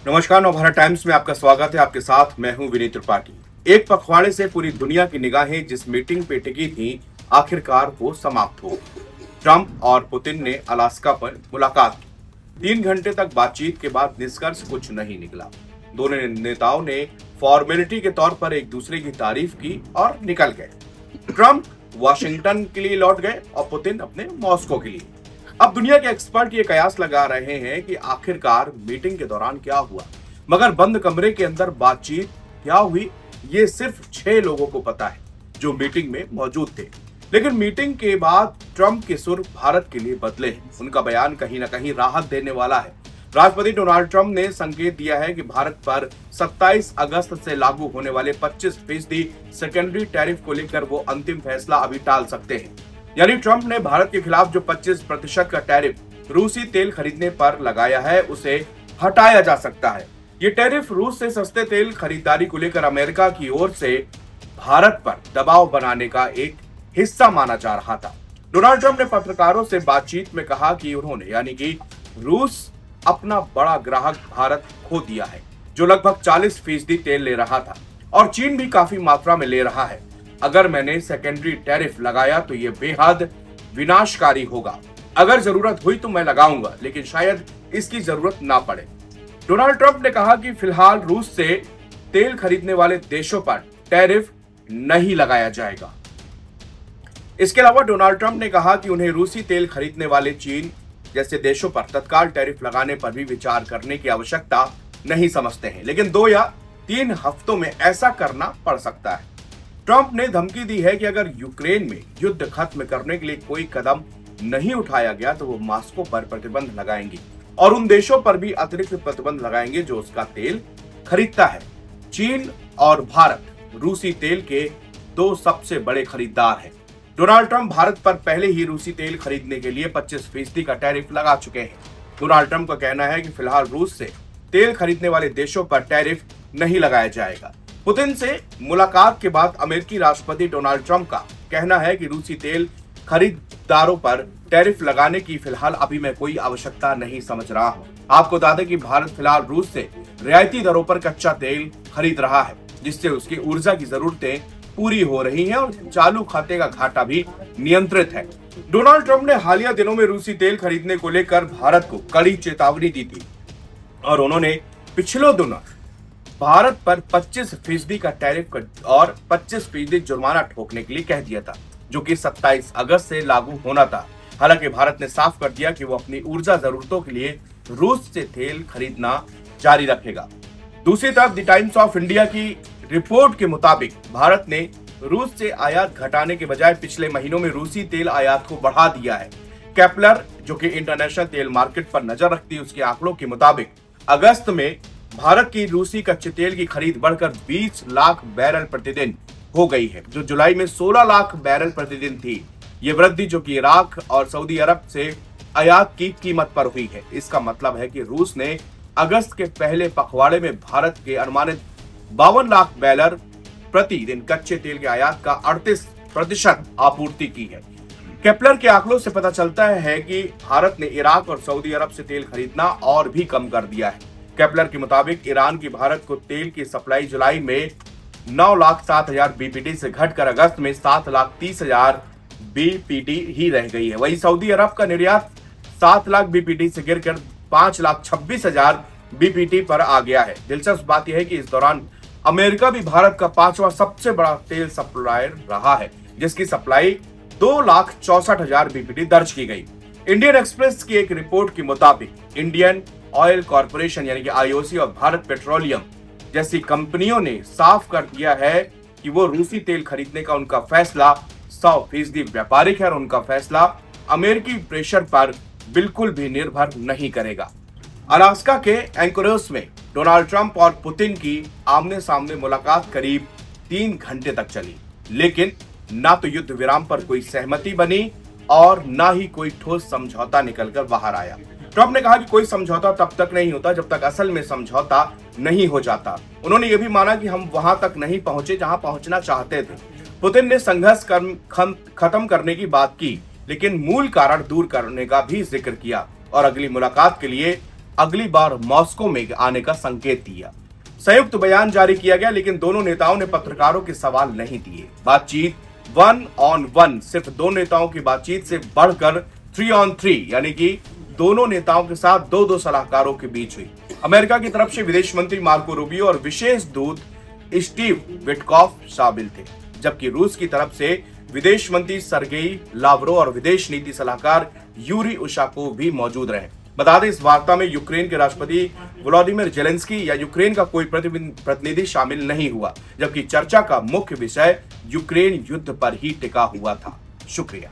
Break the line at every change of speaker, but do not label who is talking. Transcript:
नमस्कार, नवभारत टाइम्स में आपका स्वागत है। आपके साथ मैं हूं विनीत त्रिपाठी। एक पखवाड़े से पूरी दुनिया की निगाहें जिस मीटिंग पे टिकी थी, आखिरकार वो समाप्त हो। ट्रंप और पुतिन ने अलास्का पर मुलाकात की। 3 घंटे तक बातचीत के बाद निष्कर्ष कुछ नहीं निकला। दोनों नेताओं ने फॉर्मेलिटी के तौर पर एक दूसरे की तारीफ की और निकल गए। ट्रंप वॉशिंगटन के लिए लौट गए और पुतिन अपने मॉस्को के लिए। अब दुनिया के एक्सपर्ट ये कयास लगा रहे हैं कि आखिरकार मीटिंग के दौरान क्या हुआ, मगर बंद कमरे के अंदर बातचीत क्या हुई ये सिर्फ 6 लोगों को पता है जो मीटिंग में मौजूद थे। लेकिन मीटिंग के बाद ट्रंप के सुर भारत के लिए बदले हैं। उनका बयान कहीं ना कहीं राहत देने वाला है। राष्ट्रपति डोनाल्ड ट्रंप ने संकेत दिया है कि भारत पर 27 अगस्त से लागू होने वाले 25% सेकेंडरी टैरिफ को लेकर वो अंतिम फैसला अभी टाल सकते हैं। यानी ट्रंप ने भारत के खिलाफ जो 25% का टैरिफ रूसी तेल खरीदने पर लगाया है उसे हटाया जा सकता है। ये टैरिफ रूस से सस्ते तेल खरीदारी को लेकर अमेरिका की ओर से भारत पर दबाव बनाने का एक हिस्सा माना जा रहा था। डोनाल्ड ट्रंप ने पत्रकारों से बातचीत में कहा कि उन्होंने यानी कि रूस अपना बड़ा ग्राहक भारत खो दिया है जो लगभग 40% तेल ले रहा था, और चीन भी काफी मात्रा में ले रहा है। अगर मैंने सेकेंडरी टैरिफ लगाया तो ये बेहद विनाशकारी होगा। अगर जरूरत हुई तो मैं लगाऊंगा, लेकिन शायद इसकी जरूरत ना पड़े। डोनाल्ड ट्रंप ने कहा कि फिलहाल रूस से तेल खरीदने वाले देशों पर टैरिफ नहीं लगाया जाएगा। इसके अलावा डोनाल्ड ट्रंप ने कहा कि उन्हें रूसी तेल खरीदने वाले चीन जैसे देशों पर तत्काल टैरिफ लगाने पर भी विचार करने की आवश्यकता नहीं समझते हैं, लेकिन 2 या 3 हफ्तों में ऐसा करना पड़ सकता है। ट्रंप ने धमकी दी है कि अगर यूक्रेन में युद्ध खत्म करने के लिए कोई कदम नहीं उठाया गया तो वो मॉस्को पर प्रतिबंध लगाएंगे और उन देशों पर भी अतिरिक्त प्रतिबंध लगाएंगे जो उसका तेल खरीदता है। चीन और भारत रूसी तेल के 2 सबसे बड़े खरीदार हैं। डोनाल्ड ट्रंप भारत पर पहले ही रूसी तेल खरीदने के लिए 25% का टैरिफ लगा चुके हैं। डोनाल्ड ट्रंप का कहना है कि फिलहाल रूस से तेल खरीदने वाले देशों पर टैरिफ नहीं लगाया जाएगा। पुतिन से मुलाकात के बाद अमेरिकी राष्ट्रपति डोनाल्ड ट्रंप का कहना है कि रूसी तेल खरीदारों पर टैरिफ लगाने की फिलहाल अभी मैं कोई आवश्यकता नहीं समझ रहा हूं। आपको बता दें कि भारत फिलहाल रूस से रियायती दरों पर कच्चा तेल खरीद रहा है, जिससे उसकी ऊर्जा की जरूरतें पूरी हो रही हैं और चालू खाते का घाटा भी नियंत्रित है। डोनाल्ड ट्रंप ने हालिया दिनों में रूसी तेल खरीदने को लेकर भारत को कड़ी चेतावनी दी थी और उन्होंने पिछले दिनों भारत पर 25% का टैरिफ और 25% जुर्माना ठोकने के लिए कह दिया था, जो कि 27 अगस्त से लागू होना था। हालांकि भारत ने साफ कर दिया कि वो अपनी ऊर्जा जरूरतों के लिए रूस से तेल खरीदना जारी रखेगा। दूसरी तरफ द टाइम्स ऑफ इंडिया की रिपोर्ट के मुताबिक भारत ने रूस से आयात घटाने के बजाय पिछले महीनों में रूसी तेल आयात को बढ़ा दिया है। केपलर, जो कि इंटरनेशनल तेल मार्केट पर नजर रखती है, उसके आंकड़ों के मुताबिक अगस्त में भारत की रूसी कच्चे तेल की खरीद बढ़कर 20 लाख बैरल प्रतिदिन हो गई है, जो जुलाई में 16 लाख बैरल प्रतिदिन थी। ये वृद्धि जो कि इराक और सऊदी अरब से आयात की कीमत पर हुई है। इसका मतलब है कि रूस ने अगस्त के पहले पखवाड़े में भारत के अनुमानित 52 लाख बैरल प्रतिदिन कच्चे तेल के आयात का 38% आपूर्ति की है। केपलर के आंकड़ों से पता चलता है कि भारत ने इराक और सऊदी अरब से तेल खरीदना और भी कम कर दिया है। केपलर के मुताबिक ईरान की भारत को तेल की सप्लाई जुलाई में 9,07,000 बीपीटी से घटकर अगस्त में 7,30,000 बीपीटी ही रह गई है। वहीं सऊदी अरब का निर्यात 7 लाख बीपीटी से गिरकर 5,26,000 बीपीटी पर आ गया है। दिलचस्प बात यह है कि इस दौरान अमेरिका भी भारत का 5वां सबसे बड़ा तेल सप्लायर रहा है, जिसकी सप्लाई 2,64,000 बीपीटी दर्ज की गई। इंडियन एक्सप्रेस की एक रिपोर्ट के मुताबिक इंडियन ऑयल कॉर्पोरेशन यानी कि आईओसी और भारत पेट्रोलियम जैसी कंपनियों ने साफ कर दिया है कि वो रूसी तेल खरीदने का उनका फैसला 100% व्यापारिक है और उनका फैसला अमेरिकी प्रेशर पर बिल्कुल भी निर्भर नहीं करेगा। अलास्का के एंकोरेज में डोनाल्ड ट्रंप और पुतिन की आमने सामने मुलाकात करीब 3 घंटे तक चली, लेकिन ना तो युद्ध विराम पर कोई सहमति बनी और ना ही कोई ठोस समझौता निकलकर बाहर आया। ट्रंप ने कहा कि कोई समझौता तब तक नहीं होता जब तक असल में समझौता नहीं हो जाता। उन्होंने यह भी माना कि हम वहां तक नहीं पहुंचे जहां पहुंचना चाहते थे। पुतिन ने संघर्ष खत्म करने की बात की, लेकिन मूल कारण दूर करने का भी जिक्र किया और अगली मुलाकात के लिए अगली बार मॉस्को में आने का संकेत दिया। संयुक्त बयान जारी किया गया, लेकिन दोनों नेताओं ने पत्रकारों के सवाल नहीं दिए। बातचीत 1-on-1 सिर्फ दो नेताओं की बातचीत से बढ़कर 3-on-3 यानी कि दोनों नेताओं के साथ दो सलाहकारों के बीच हुई। अमेरिका की तरफ से विदेश मंत्री मार्को रूबियो और विशेष दूत स्टीव विटकॉफ शामिल थे, जबकि रूस की तरफ से विदेश मंत्री सर्गेई लावरोव और विदेश नीति सलाहकार यूरी उशाकोव भी मौजूद रहे। बता दें, इस वार्ता में यूक्रेन के राष्ट्रपति वोलोदिमीर जेलेंस्की या यूक्रेन का कोई प्रतिनिधि शामिल नहीं हुआ, जबकि चर्चा का मुख्य विषय यूक्रेन युद्ध पर ही टिका हुआ था। शुक्रिया।